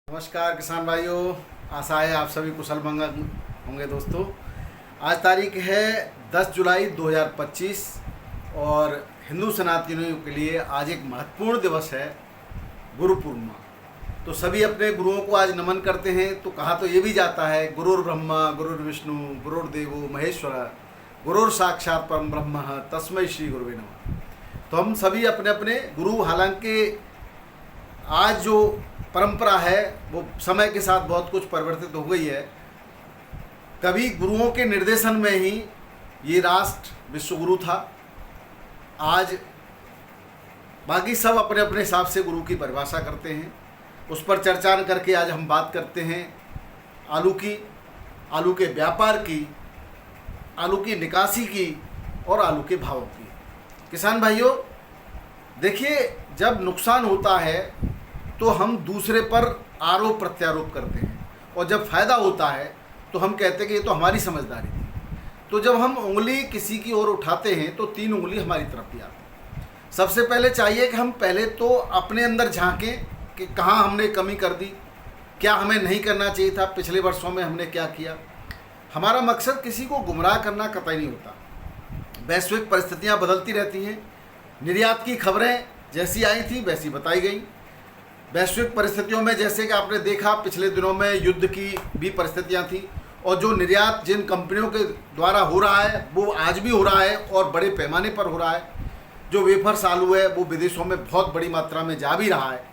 नमस्कार किसान भाइयों, आशा है आप सभी कुशल मंगल होंगे। दोस्तों, आज तारीख है 10 जुलाई 2025 और हिंदू सनातनियों के लिए आज एक महत्वपूर्ण दिवस है, गुरु पूर्णिमा। तो सभी अपने गुरुओं को आज नमन करते हैं। तो कहा तो ये भी जाता है, गुरुर् ब्रह्मा गुरुर्विष्णु गुरुर्देवो महेश्वर गुरुर साक्षात परम ब्रह्म तस्मै श्री गुरुवे नमः। तो हम सभी अपने अपने गुरु, हालांकि आज जो परंपरा है वो समय के साथ बहुत कुछ परिवर्तित हो गई है। कभी गुरुओं के निर्देशन में ही ये राष्ट्र विश्वगुरु था। आज बाकी सब अपने अपने हिसाब से गुरु की परिभाषा करते हैं। उस पर चर्चा न करके आज हम बात करते हैं आलू की, आलू के व्यापार की, आलू की निकासी की और आलू के भावों की। किसान भाइयों, देखिए, जब नुकसान होता है तो हम दूसरे पर आरोप प्रत्यारोप करते हैं, और जब फ़ायदा होता है तो हम कहते हैं कि ये तो हमारी समझदारी थी। तो जब हम उंगली किसी की ओर उठाते हैं तो 3 उंगली हमारी तरफ भी आती है। सबसे पहले चाहिए कि हम पहले तो अपने अंदर झांकें कि कहाँ हमने कमी कर दी, क्या हमें नहीं करना चाहिए था, पिछले वर्षों में हमने क्या किया। हमारा मकसद किसी को गुमराह करना कतई नहीं होता। वैश्विक परिस्थितियाँ बदलती रहती हैं। निर्यात की खबरें जैसी आई थी वैसी बताई गई। वैश्विक परिस्थितियों में जैसे कि आपने देखा, पिछले दिनों में युद्ध की भी परिस्थितियां थी, और जो निर्यात जिन कंपनियों के द्वारा हो रहा है वो आज भी हो रहा है और बड़े पैमाने पर हो रहा है। जो वेफर्स आलू है वो विदेशों में बहुत बड़ी मात्रा में जा भी रहा है।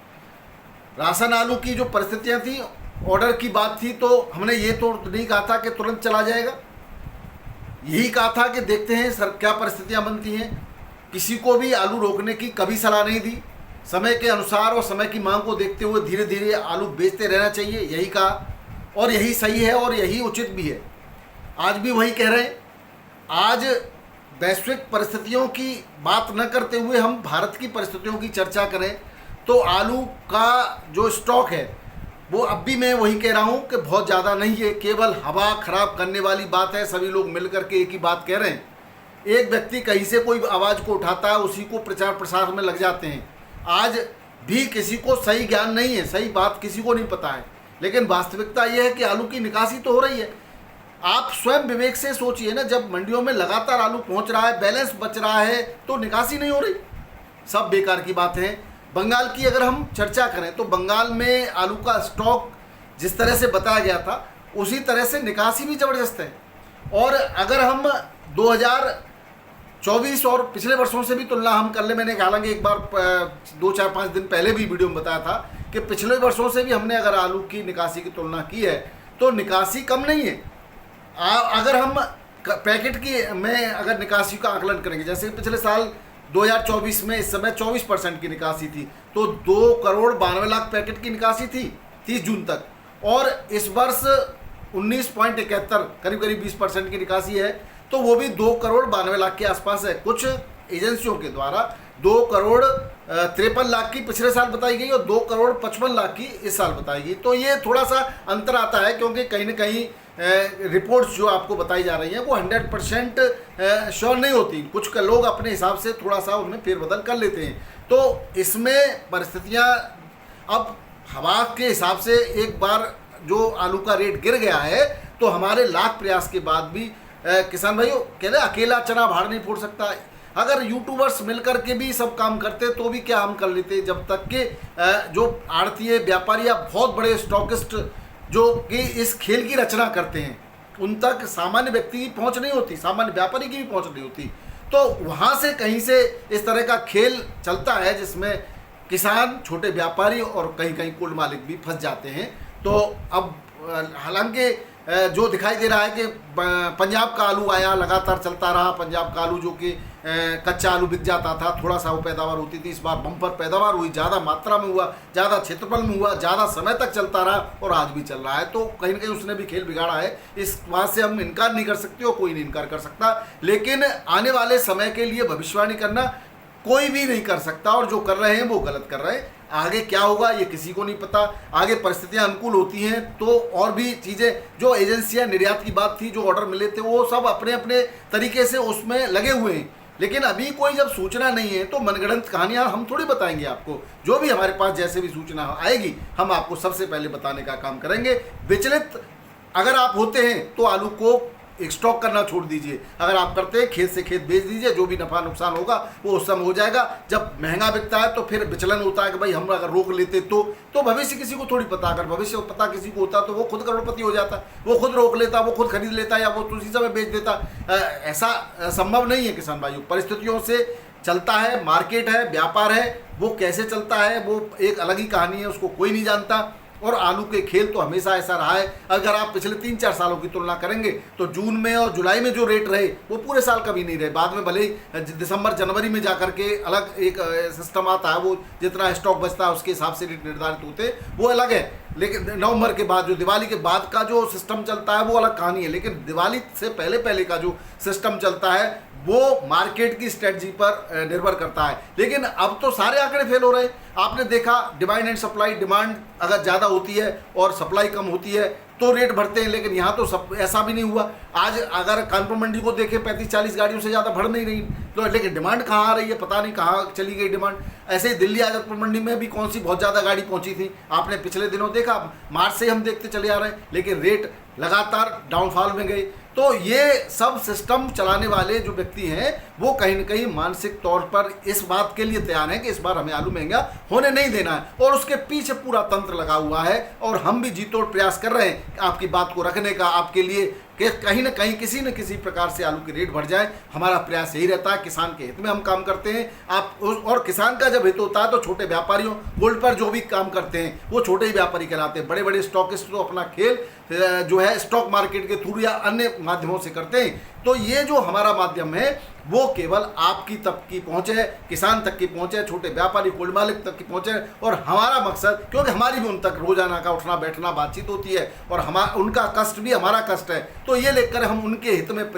राशन आलू की जो परिस्थितियां थी, ऑर्डर की बात थी, तो हमने ये तो नहीं कहा था कि तुरंत चला जाएगा। यही कहा था कि देखते हैं सर क्या परिस्थितियाँ बनती हैं। किसी को भी आलू रोकने की कभी सलाह नहीं दी। समय के अनुसार और समय की मांग को देखते हुए धीरे धीरे आलू बेचते रहना चाहिए, यही कहा, और यही सही है और यही उचित भी है। आज भी वही कह रहे हैं। आज वैश्विक परिस्थितियों की बात न करते हुए हम भारत की परिस्थितियों की चर्चा करें तो आलू का जो स्टॉक है वो अब भी मैं वही कह रहा हूँ कि बहुत ज़्यादा नहीं है। केवल हवा खराब करने वाली बात है। सभी लोग मिल करके एक ही बात कह रहे हैं। एक व्यक्ति कहीं से कोई आवाज़ को उठाता है, उसी को प्रचार प्रसार में लग जाते हैं। आज भी किसी को सही ज्ञान नहीं है, सही बात किसी को नहीं पता है। लेकिन वास्तविकता यह है कि आलू की निकासी तो हो रही है। आप स्वयं विवेक से सोचिए ना, जब मंडियों में लगातार आलू पहुंच रहा है, बैलेंस बच रहा है, तो निकासी नहीं हो रही। सब बेकार की बात है। बंगाल की अगर हम चर्चा करें तो बंगाल में आलू का स्टॉक जिस तरह से बताया गया था उसी तरह से निकासी भी ज़बरदस्त है। और अगर हम 2024 और पिछले वर्षों से भी तुलना हम कर ले, मैंने हालांकि एक बार 2-4-5 दिन पहले भी वीडियो में बताया था कि पिछले वर्षों से भी हमने अगर आलू की निकासी की तुलना की है तो निकासी कम नहीं है। अगर हम पैकेट की में अगर निकासी का आकलन करेंगे, जैसे पिछले साल 2024 में इस समय 24% की निकासी थी, तो 2,92,00,000 पैकेट की निकासी थी 30 जून तक, और इस वर्ष 19.71 करीब 20% की निकासी है, तो वो भी 2,92,00,000 के आसपास है। कुछ एजेंसियों के द्वारा 2,53,00,000 की पिछले साल बताई गई और 2,55,00,000 की इस साल बताई गई। तो ये थोड़ा सा अंतर आता है, क्योंकि कहीं ना कहीं रिपोर्ट्स जो आपको बताई जा रही हैं वो 100% श्योर नहीं होती। कुछ लोग अपने हिसाब से थोड़ा सा उनमें फेरबदल कर लेते हैं। तो इसमें परिस्थितियाँ अब हवा के हिसाब से एक बार जो आलू का रेट गिर गया है, तो हमारे लाख प्रयास के बाद भी किसान भाइयों, कहते हैं अकेला चना भाड़ नहीं फोड़ सकता। अगर यूट्यूबर्स मिलकर के भी सब काम करते तो भी क्या हम कर लेते, जब तक कि जो आड़तीय व्यापारी या बहुत बड़े स्टॉकिस्ट जो कि इस खेल की रचना करते हैं उन तक सामान्य व्यक्ति की पहुंच नहीं होती, सामान्य व्यापारी की भी पहुंच नहीं होती। तो वहां से कहीं से इस तरह का खेल चलता है जिसमें किसान, छोटे व्यापारी और कहीं कहीं कुल मालिक भी फंस जाते हैं। तो अब हालांकि जो दिखाई दे रहा है कि पंजाब का आलू आया, लगातार चलता रहा। पंजाब का आलू जो कि कच्चा आलू बिक जाता था, थोड़ा सा वो पैदावार होती थी, इस बार बम्पर पैदावार हुई, ज़्यादा मात्रा में हुआ, ज़्यादा क्षेत्रफल में हुआ, ज़्यादा समय तक चलता रहा और आज भी चल रहा है। तो कहीं ना कहीं उसने भी खेल बिगाड़ा है। इस बात से हम इनकार नहीं कर सकते और कोई नहीं इनकार कर सकता। लेकिन आने वाले समय के लिए भविष्यवाणी करना कोई भी नहीं कर सकता, और जो कर रहे हैं वो गलत कर रहे हैं। आगे क्या होगा ये किसी को नहीं पता। आगे परिस्थितियां अनुकूल होती हैं तो और भी चीज़ें, जो एजेंसियां, निर्यात की बात थी, जो ऑर्डर मिले थे, वो सब अपने अपने तरीके से उसमें लगे हुए हैं। लेकिन अभी कोई जब सूचना नहीं है तो मनगढ़ंत कहानियां हम थोड़ी बताएंगे आपको। जो भी हमारे पास जैसे भी सूचना आएगी हम आपको सबसे पहले बताने का काम करेंगे। विचलित अगर आप होते हैं तो आलू को एक स्टॉक करना छोड़ दीजिए। अगर आप करते हैं खेत से खेत बेच दीजिए, जो भी नफा नुकसान होगा वो उस समय हो जाएगा। जब महंगा बिकता है तो फिर विचलन होता है कि भाई हम अगर रोक लेते तो भविष्य किसी को थोड़ी पता। अगर भविष्य पता किसी को होता तो वो खुद करोड़पति हो जाता, वो खुद रोक लेता, वो खुद खरीद लेता या वो उसी समय बेच देता। ऐसा संभव नहीं है किसान भाइयों। परिस्थितियों से चलता है, मार्केट है, व्यापार है, वो कैसे चलता है वो एक अलग ही कहानी है, उसको कोई नहीं जानता। और आलू के खेल तो हमेशा ऐसा रहा है। अगर आप पिछले 3-4 सालों की तुलना करेंगे तो जून में और जुलाई में जो रेट रहे वो पूरे साल कभी नहीं रहे। बाद में भले ही दिसंबर जनवरी में जाकर के अलग एक सिस्टम आता है, वो जितना स्टॉक बचता है उसके हिसाब से रेट निर्धारित होते हैं, वो अलग है। लेकिन नवंबर के बाद, जो दिवाली के बाद का जो सिस्टम चलता है वो अलग कहानी है। लेकिन दिवाली से पहले का जो सिस्टम चलता है वो मार्केट की स्ट्रेटजी पर निर्भर करता है। लेकिन अब तो सारे आंकड़े फेल हो रहे हैं। आपने देखा डिमांड एंड सप्लाई, डिमांड अगर ज़्यादा होती है और सप्लाई कम होती है तो रेट बढ़ते हैं। लेकिन यहाँ तो सब ऐसा भी नहीं हुआ। आज अगर कानपुर मंडी को देखें 35-40 गाड़ियों से ज़्यादा बढ़ नहीं रही, तो लेकिन डिमांड कहाँ आ रही है, पता नहीं कहाँ चली गई डिमांड। ऐसे ही दिल्ली आज़ादपुर मंडी में भी कौन सी बहुत ज़्यादा गाड़ी पहुँची थी, आपने पिछले दिनों देखा। मार्च से हम देखते चले आ रहे हैं, लेकिन रेट लगातार डाउनफॉल में गए। तो ये सब सिस्टम चलाने वाले जो व्यक्ति हैं वो कहीं न कहीं मानसिक तौर पर इस बात के लिए तैयार हैं कि इस बार हमें आलू महंगा होने नहीं देना है, और उसके पीछे पूरा तंत्र लगा हुआ है। और हम भी जी तोड़ प्रयास कर रहे हैं आपकी बात को रखने का, आपके लिए कि कहीं ना कहीं किसी न किसी प्रकार से आलू की रेट बढ़ जाए। हमारा प्रयास यही रहता है, किसान के हित में हम काम करते हैं। और किसान का जब हित होता है तो छोटे व्यापारियों, गोल्ड पर जो भी काम करते हैं वो छोटे ही व्यापारी कहलाते हैं। बड़े बड़े स्टॉकिस्ट तो अपना खेल जो है स्टॉक मार्केट के थ्रू या अन्य माध्यमों से करते हैं। तो ये जो हमारा माध्यम है वो केवल आपकी तक की पहुँच है, किसान तक की पहुँच है, छोटे व्यापारी गोल्ड मालिक तक की पहुँच है। और हमारा मकसद, क्योंकि हमारी भी उन तक रोजाना का उठना बैठना बातचीत होती है और उनका कष्ट भी हमारा कष्ट है, तो ये लेकर हम उनके हित में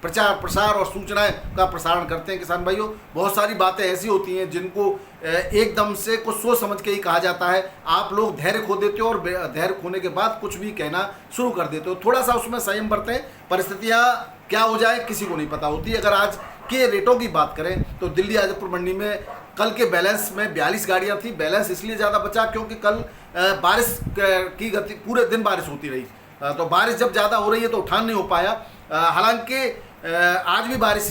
प्रचार प्रसार और सूचनाएं का प्रसारण करते हैं। किसान भाइयों, बहुत सारी बातें ऐसी होती हैं जिनको एकदम से कुछ सोच समझ के ही कहा जाता है। आप लोग धैर्य खो देते हो और धैर्य खोने के बाद कुछ भी कहना शुरू कर देते हो। थोड़ा सा उसमें संयम बरतें, परिस्थितियाँ क्या हो जाए किसी को नहीं पता होती। अगर आज के रेटों की बात करें तो दिल्ली आज़ादपुर मंडी में कल के बैलेंस में 42 गाड़ियाँ थी। बैलेंस इसलिए ज़्यादा बचा क्योंकि कल बारिश की गति, पूरे दिन बारिश होती रही, तो बारिश जब ज़्यादा हो रही है तो उठान नहीं हो पाया। हालांकि आज भी बारिश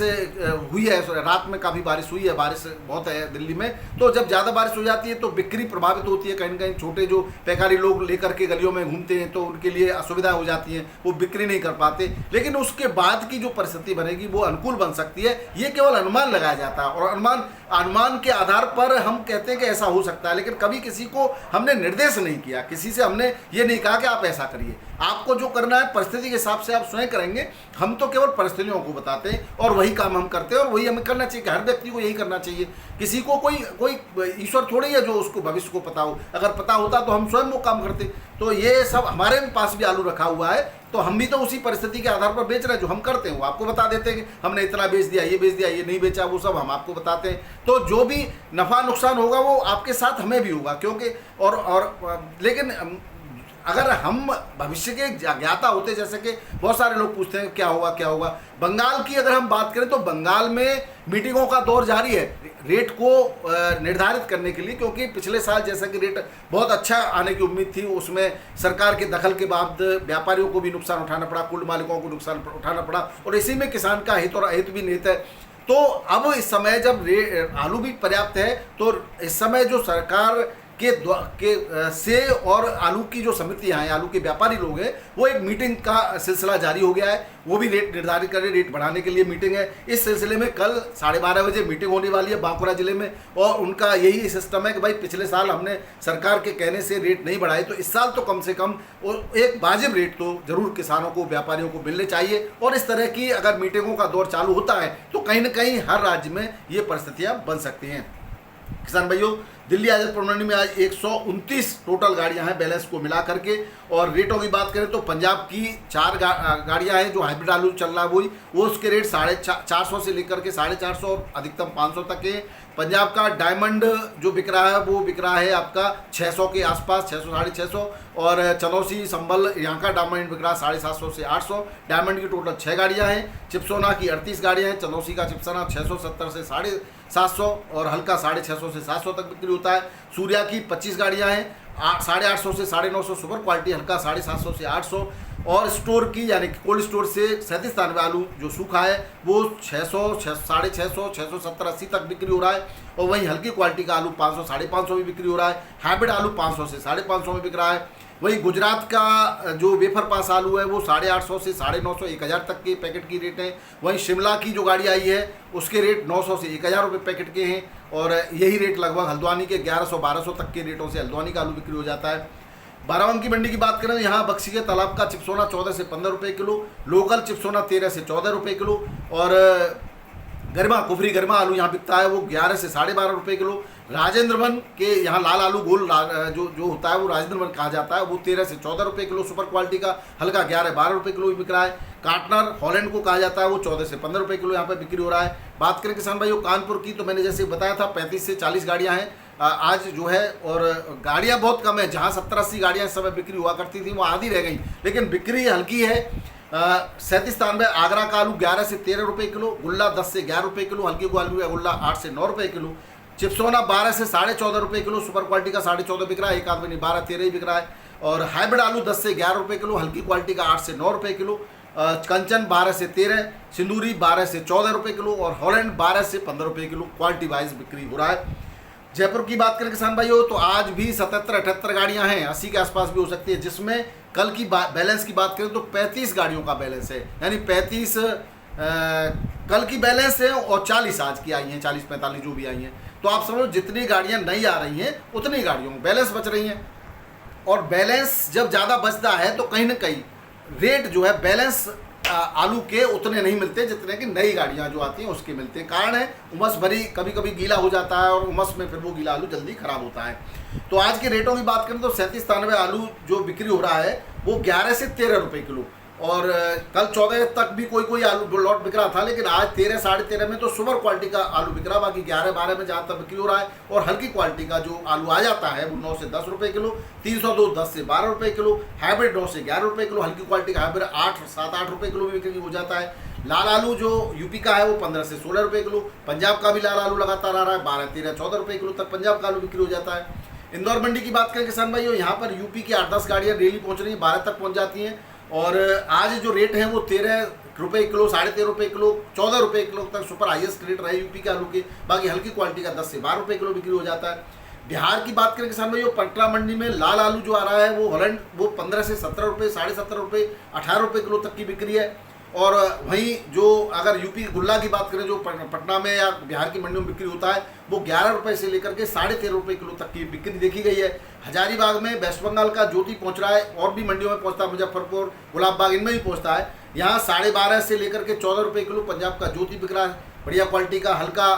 हुई है, रात में काफ़ी बारिश हुई है, बारिश बहुत है दिल्ली में। तो जब ज़्यादा बारिश हो जाती है तो बिक्री प्रभावित होती है। कहीं न कहीं छोटे जो पैकारी लोग लेकर के गलियों में घूमते हैं तो उनके लिए असुविधा हो जाती है, वो बिक्री नहीं कर पाते। लेकिन उसके बाद की जो परिस्थिति बनेगी वो अनुकूल बन सकती है। ये केवल अनुमान लगाया जाता है और अनुमान के आधार पर हम कहते हैं कि ऐसा हो सकता है, लेकिन कभी किसी को हमने निर्देश नहीं किया, किसी से हमने ये नहीं कहा कि आप ऐसा करिए। आपको जो करना है परिस्थिति के हिसाब से आप स्वयं करेंगे। हम तो केवल परिस्थितियों को बताते हैं और वही काम हम करते हैं और वही हमें करना चाहिए। हर व्यक्ति को यही करना चाहिए। किसी को कोई ईश्वर थोड़ी है जो उसको भविष्य को पता हो। अगर पता होता तो हम स्वयं वो काम करते। तो ये सब हमारे पास भी आलू रखा हुआ है, तो हम भी तो उसी परिस्थिति के आधार पर बेच रहे हैं। जो हम करते हैं वो आपको बता देते हैं कि हमने इतना बेच दिया, ये बेच दिया, ये नहीं बेचा, वो सब हम आपको बताते हैं। तो जो भी नफ़ा नुकसान होगा वो आपके साथ हमें भी होगा, क्योंकि लेकिन अगर हम भविष्य के ज्ञाता होते, जैसे कि बहुत सारे लोग पूछते हैं क्या होगा। बंगाल की अगर हम बात करें तो बंगाल में मीटिंगों का दौर जारी है रेट को निर्धारित करने के लिए, क्योंकि पिछले साल जैसा कि रेट बहुत अच्छा आने की उम्मीद थी, उसमें सरकार के दखल के बाद व्यापारियों को भी नुकसान उठाना पड़ा, कुल मालिकों को नुकसान उठाना पड़ा, और इसी में किसान का हित और अहित भी निहित है। तो अब इस समय जब आलू भी पर्याप्त है तो इस समय जो सरकार से और आलू की जो समितियां हैं, आलू के व्यापारी लोग हैं, वो एक मीटिंग का सिलसिला जारी हो गया है। वो भी रेट निर्धारित करें, रेट बढ़ाने के लिए मीटिंग है। इस सिलसिले में कल 12:30 बजे मीटिंग होने वाली है बांकुरा जिले में, और उनका यही सिस्टम है कि भाई पिछले साल हमने सरकार के कहने से रेट नहीं बढ़ाए, तो इस साल तो कम से कम एक वाजिब रेट तो जरूर किसानों को, व्यापारियों को मिलने चाहिए। और इस तरह की अगर मीटिंगों का दौर चालू होता है तो कहीं ना कहीं हर राज्य में ये परिस्थितियाँ बन सकती हैं। किसान भाइयों, दिल्ली आजादपुर मंडी में आज 129 टोटल गाड़ियां हैं बैलेंस को मिला करके। और रेटों की बात करें तो पंजाब की 4 गाड़ियां हैं जो हाइब्रिड आलू चल रहा है वो उसके रेट 450 से लेकर के 450 और अधिकतम 500 तक के। पंजाब का डायमंड जो बिक रहा है वो बिक रहा है आपका 600 के आसपास, 600 650। और चनौसी संभल यहाँ का डायमंड बिक रहा है 750 से 800। डायमंड की टोटल 6 गाड़ियाँ हैं। चिप्सोना की 38 गाड़ियाँ हैं। चनौसी का चिप्सोना 670 से 750 और हल्का 650 से 700 तक बिक्री होता है। सूर्या की 25 गाड़ियाँ हैं, 850 से 950 सुपर क्वालिटी, हल्का 750 से 800। और स्टोर की यानी कि कोल्ड स्टोर से 37 आलू जो सूखा है वो 600 650 670 80 तक बिक्री हो रहा है। और वहीं हल्की क्वालिटी का आलू 500 550 में बिक्री हो रहा है। हाइब्रिड आलू 500 से 550 में बिक रहा है। वहीं गुजरात का जो वेफर पास आलू है वो 850 से 950 1000 तक के पैकेट की रेट है। वहीं शिमला की जो गाड़ी आई है उसके रेट 900 से 1000 रुपये पैकेट के हैं। और यही रेट लगभग हल्द्वानी के 1100 1200 तक के रेटों से हल्द्वानी का आलू बिक्री हो जाता है। बाराबंकी मंडी की बात करें तो यहाँ बक्सी के तालाब का चिप्सोना 14 से 15 रुपये किलो, लोकल चिप्सोना 13 से 14 रुपये किलो। और गरिमा कुफरी गरिमा आलू यहाँ बिकता है वो 11 से 12.5 रुपये किलो। राजेंद्र वन के यहाँ लाल आलू गोल जो होता है वो राजेंद्र वन कहा जाता है वो 13 से 14 रुपये किलो सुपर क्वालिटी का, हल्का 11-12 रुपये किलो बिक रहा है। काटनर हॉलैंड को कहा जाता है वो 14 से 15 रुपये किलो यहाँ पर बिक्री हो रहा है। बात करें किसान भाइयों कानपुर की तो मैंने जैसे बताया था 35 से 40 गाड़ियाँ हैं आज जो है। और गाड़ियाँ बहुत कम है, जहाँ 70-80 गाड़ियाँ इस समय बिक्री हुआ करती थी वो आधी रह गई, लेकिन बिक्री हल्की है। 37 आगरा का आलू 11 से 13 रुपये किलो, गुल्ला 10 से 11 रुपये किलो, हल्की को आलू है गुल्ला 8 से 9 रुपये किलो। चिप्सोना 12 से 14.5 रुपये किलो, सुपर क्वालिटी का 14.5 बिक रहा है, एक आदमी 12-13 ही बिक रहा है। और हाइब्रिड आलू 10 से 11 रुपये किलो, हल्की क्वालिटी का 8 से 9 रुपये किलो। कंचन 12 से 13, सिंदूरी 12 से 14 रुपये किलो और हॉलैंड 12 से 15 रुपये किलो क्वालिटी वाइज बिक्री हो रहा है। जयपुर की बात करें किसान भाइयों तो आज भी 77-78 गाड़ियां हैं, 80 के आसपास भी हो सकती है, जिसमें कल की बैलेंस की बात करें तो 35 गाड़ियों का बैलेंस है, यानी 35 कल की बैलेंस है और 40 आज की आई हैं, 40-45 जो भी आई हैं। तो आप समझो जितनी गाड़ियां नहीं आ रही हैं उतनी गाड़ियों में बैलेंस बच रही हैं। और बैलेंस जब ज़्यादा बचता है तो कहीं ना कहीं रेट जो है बैलेंस आलू के उतने नहीं मिलते जितने कि नई गाड़ियां जो आती हैं उसके मिलते हैं। कारण है उमस भरी, कभी कभी गीला हो जाता है और उमस में फिर वो गीला आलू जल्दी खराब होता है। तो आज के रेटों की बात करें तो 37-93 आलू जो बिक्री हो रहा है वो 11 से 13 रुपये किलो। और कल 14 तक भी कोई आलू लॉट बिक रहा था, लेकिन आज 13-13.5 में तो सुपर क्वालिटी का आलू बिक रहा, बाकी 11-12 में जहाँ तक बिक्री हो रहा है। और हल्की क्वालिटी का जो आलू आ जाता है वो 9 से 10 रुपये किलो, 302 10 से 12 रुपये किलो, हाइब्रिड 9 से 11 रुपये किलो, हल्की क्वालिटी का हाइब्रिड 7-8 रुपये किलो भी बिक्री हो जाता है। लाल आलू जो यूपी का है वो 15 से 16 रुपये किलो, पंजाब का भी लाल आलू लगातार आ रहा है, 12-13-14 रुपये किलो तक पंजाब का आलू बिक्री हो जाता है। इंदौर मंडी की बात करें किसान भाइयों, यहाँ पर यूपी की 8-10 गाड़ियाँ डेली पहुँच रही हैं, 12 तक पहुँच जाती हैं। और आज जो रेट है वो 13 रुपये किलो, 13.5 रुपये किलो, 14 रुपये किलो तक सुपर हाईएस्ट रेट रहे यूपी के आलू के। बाकी हल्की क्वालिटी का 10 से 12 रुपये किलो बिक्री हो जाता है। बिहार की बात करें किसान भाइयों, पटना मंडी में लाल आलू जो आ रहा है वो हॉलैंड वो 15 से 17 रुपये, 17.5 रुपये, 18 रुपये किलो तक की बिक्री है। और वहीं जो अगर यूपी गुल्ला की बात करें जो पटना में या बिहार की मंडियों में बिक्री होता है वो 11 रुपये से लेकर के 13.5 रुपये किलो तक की बिक्री देखी गई है। हजारीबाग में वेस्ट बंगाल का ज्योति पहुंच रहा है, और भी मंडियों में पहुंचता है, मुजफ्फरपुर गुलाबबाग इनमें भी पहुंचता है। यहाँ 12.5 से लेकर के 14 रुपये किलो पंजाब का ज्योति बिक रहा है, बढ़िया क्वालिटी का, हल्का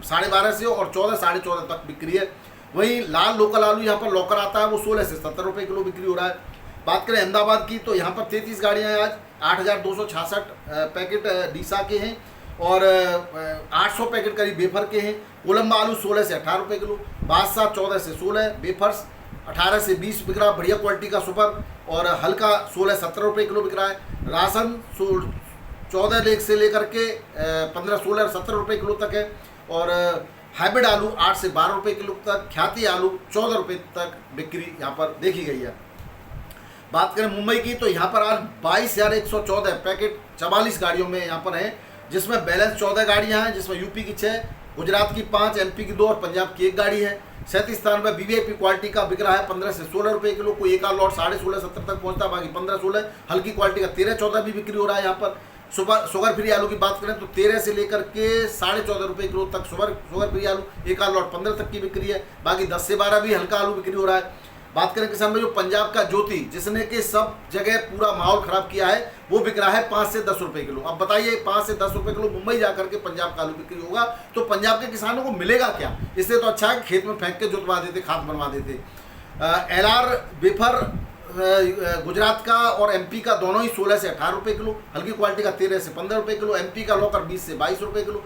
12.5 से और 14-14.5 तक बिक्री है। वहीं लाल लोकल आलू यहाँ पर लॉकर आता है वो 16 से 17 रुपये किलो बिक्री हो रहा है। बात करें अहमदाबाद की तो यहाँ पर 33 गाड़ियाँ हैं, आज 8,266 पैकेट डीसा के हैं और 800 पैकेट करीब वेफर के हैं। कोलंबा आलू 16 से 18 रुपये किलो, बादशाह 14 से 16, वेफर्स 18 से 20 बिक रहा, बढ़िया क्वालिटी का सुपर, और हल्का 16-17 रुपये किलो बिक रहा है। राशन 14 से लेकर के 15-16-17 रुपये किलो तक है। और हाइब्रिड आलू 8 से 12 रुपये किलो तक, ख्याति आलू 14 रुपये तक बिक्री यहाँ पर देखी गई है। बात करें मुंबई की तो यहाँ पर आज 22,114 पैकेट 44 गाड़ियों में यहाँ पर हैं, जिसमें बैलेंस 14 गाड़ियाँ हैं, जिसमें यूपी की 6, गुजरात की 5, एमपी की 2 और पंजाब की 1 गाड़ी है। 37 स्थान पर वीवीआईपी क्वालिटी का बिक रहा है 15 से 16 रुपये किलो, कोई एक आध लॉट 16.5-17 तक पहुँचता है, बाकी 15-16, हल्की क्वालिटी का 13-14 भी बिक्री हो रहा है। यहाँ पर शुगर फ्री आलू की बात करें तो 13 से लेकर के 14.5 रुपये किलो तक शुगर फ्री आलू, एक आध लॉट 15 तक की बिक्री है, बाकी 10 से 12 भी हल्का आलू बिक्री हो रहा है। बात करें किसान भाई, जो पंजाब का ज्योति जिसने कि सब जगह पूरा माहौल खराब किया है, वो बिक रहा है 5 से 10 रुपए किलो। अब बताइए 5 से 10 रुपए किलो मुंबई जाकर के पंजाब का आलू बिक्री होगा तो पंजाब के किसानों को मिलेगा क्या? इससे तो अच्छा है खेत में फेंक के जोतवा देते, खाद बनवा देते। LR वेफर गुजरात का और MP का दोनों ही 16 से 18 रुपए किलो, हल्की क्वालिटी का 13 से 15 रुपए किलो, MP का लॉकर 20 से 22 रुपए किलो,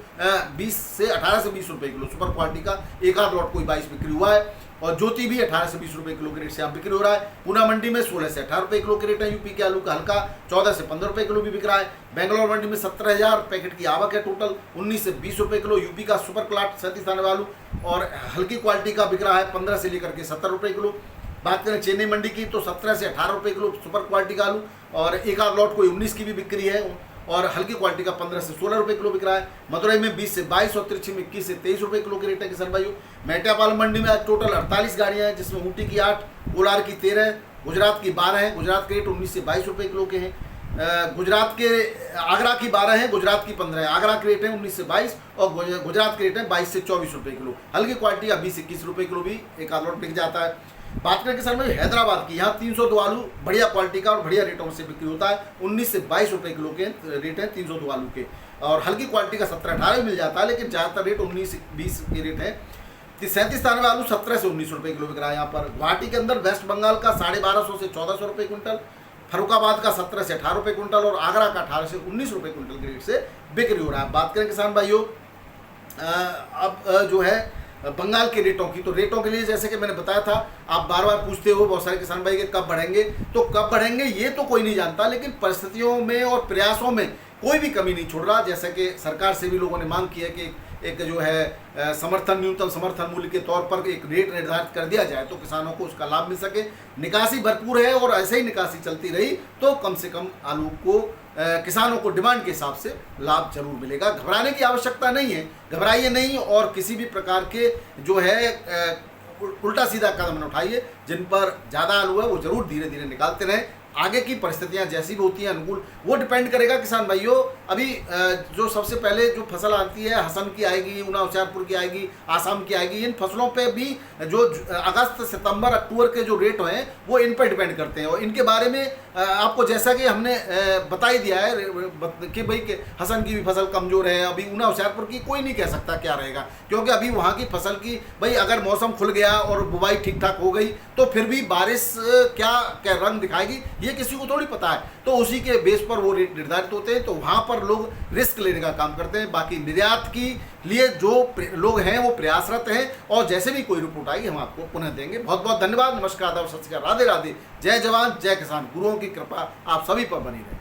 20 से 18 से 20 रुपए किलो। सुपर क्वालिटी का एक आध लॉट कोई 22 बिक्री हुआ है, और ज्योति भी 18 से 20 रुपए किलो के रेट से यहाँ बिक्री हो रहा है। पूना मंडी में 16 से 18 रुपए किलो के रेट है। यूपी के आलू का हल्का 14 से 15 रुपए किलो भी बिक रहा है। बेंगलोर मंडी में 17,000 पैकेट की आवक है टोटल, 19 से 20 रुपए किलो। यूपी का सुपर क्लाट 37 दाने आलू और हल्की क्वालिटी का बिक रहा है 15 से लेकर के 70 रुपए किलो। बात करें चेन्नई मंडी की तो 17 से 18 रुपए किलो सुपर क्वालिटी का आलू, और एक आध लॉट कोई 19 की भी बिक्री है, और हल्की क्वालिटी का 15 से 16 रुपए किलो बिक रहा है। मदुरई में 20 से 22 और तिरछी में 21 से 23 रुपए किलो के रेट है किसान भाइयों। मेटापाल मंडी में आज टोटल 48 गाड़ियां हैं, जिसमें ऊटी की 8, कोलार की 13, गुजरात की 12 है। गुजरात के रेट 19 से 22 रुपए किलो के हैं। गुजरात के आगरा की 12 है, गुजरात की 15 है। आगरा के रेट है 19 से 22 और गुजरात के रेट है 22 से 24 रुपए किलो। हल्की क्वालिटी का 20 से 21 रुपए किलो भी एक आध लॉट बिक जाता है। बात करें किसान भाई हैदराबाद की, यहाँ 302 आलू बढ़िया क्वालिटी का और बढ़िया रेटों से बिक्री होता है। 19 से 22 रुपए किलो के रेट है 302 आलू के, और हल्की क्वालिटी का 17-18 मिल जाता है, लेकिन ज़्यादातर रेट 19-20 के रेट है। 37 दाने में आलू 17 से 19 रुपए किलो बिक रहा है यहाँ पर। गुवाहाटी के अंदर वेस्ट बंगाल का 1250 से 1400 रुपए क्विंटल, फरुखाबाद का 17 से 18 रुपए क्विंटल और आगरा का 18 से 19 रुपए क्विंटल के रेट से बिक्री हो रहा है। बात करें किसान भाइयों अब जो है बंगाल के रेटों की, तो रेटों के लिए जैसे कि मैंने बताया था, आप बार बार पूछते हो बहुत सारे किसान भाई के कब बढ़ेंगे, तो कब बढ़ेंगे ये तो कोई नहीं जानता, लेकिन परिस्थितियों में और प्रयासों में कोई भी कमी नहीं छोड़ रहा। जैसे कि सरकार से भी लोगों ने मांग की है कि एक जो है समर्थन न्यूनतम समर्थन मूल्य के तौर पर एक रेट निर्धारित कर दिया जाए तो किसानों को उसका लाभ मिल सके। निकासी भरपूर है और ऐसे ही निकासी चलती रही तो कम से कम आलू को किसानों को डिमांड के हिसाब से लाभ जरूर मिलेगा। घबराने की आवश्यकता नहीं है, घबराइए नहीं, और किसी भी प्रकार के जो है उल्टा सीधा कदम न उठाइए। जिन पर ज़्यादा आलू है वो जरूर धीरे धीरे निकालते रहें। आगे की परिस्थितियां जैसी भी होती हैं अनुकूल, वो डिपेंड करेगा किसान भाइयों। अभी जो सबसे पहले जो फसल आती है हसन की आएगी, ऊना होशियारपुर की आएगी, आसाम की आएगी। इन फसलों पे भी जो अगस्त सितंबर अक्टूबर के जो रेट हैं वो इन पर डिपेंड करते हैं, और इनके बारे में आपको जैसा कि हमने बता ही दिया है कि भाई कि हसन की भी फसल कमज़ोर है। अभी ऊना होशियारपुर की कोई नहीं कह सकता क्या रहेगा, क्योंकि अभी वहाँ की फसल की भाई अगर मौसम खुल गया और बुवाई ठीक ठाक हो गई तो फिर भी बारिश क्या क्या रंग दिखाएगी ये किसी को थोड़ी पता है। तो उसी के बेस पर वो रेट निर्धारित होते हैं, तो वहाँ पर लोग रिस्क लेने का काम करते हैं। बाकी निर्यात की लिए जो लोग हैं वो प्रयासरत हैं, और जैसे भी कोई रिपोर्ट आएगी हम आपको पुनः देंगे। बहुत बहुत धन्यवाद। नमस्कार, आदाब, सत श्री अकाल, राधे राधे, जय जवान जय किसान। गुरुओं की कृपा आप सभी पर बनी रहे।